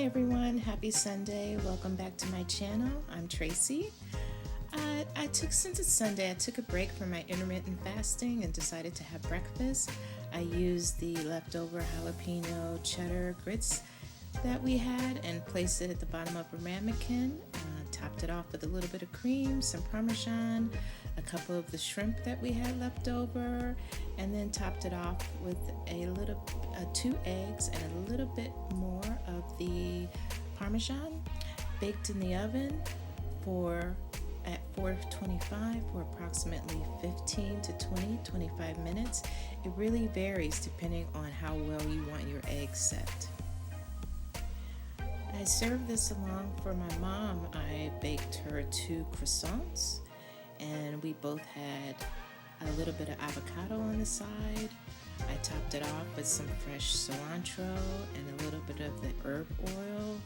everyone, happy Sunday. Welcome back to my channel. I'm Tracy. Since it's Sunday, I took a break from my intermittent fasting and decided to have breakfast. I used the leftover jalapeno cheddar grits that we had and placed it at the bottom of a ramekin. Topped it off with a little bit of cream, some Parmesan, a couple of the shrimp that we had left over, and then topped it off with two eggs and a little bit more of the Parmesan. Baked in the oven at 425 for approximately 15 to 25 minutes. It really varies depending on how well you want your eggs set. I served this along for my mom. I baked her 2 croissants, and we both had a little bit of avocado on the side. I topped it off with some fresh cilantro and a little bit of the herb oil.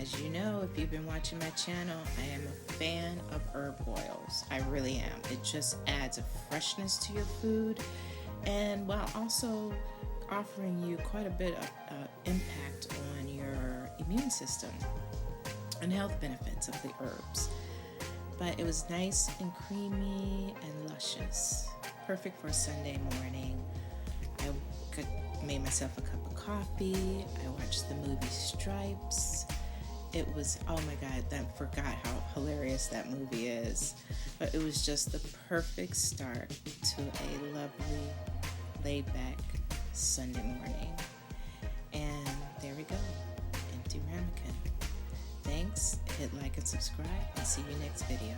As you know, if you've been watching my channel, I am a fan of herb oils. I really am. It just adds a freshness to your food, and while also offering you quite a bit of impact on your immune system and health benefits of the herbs. But it was nice and creamy and luscious. Perfect for a Sunday morning. I made myself a cup of coffee. I watched the movie Stripes. It was, oh my God, I forgot how hilarious that movie is. But it was just the perfect start to a lovely, laid-back Sunday morning. And there we go, empty ramekin. Thanks, hit like and subscribe, and see you next video.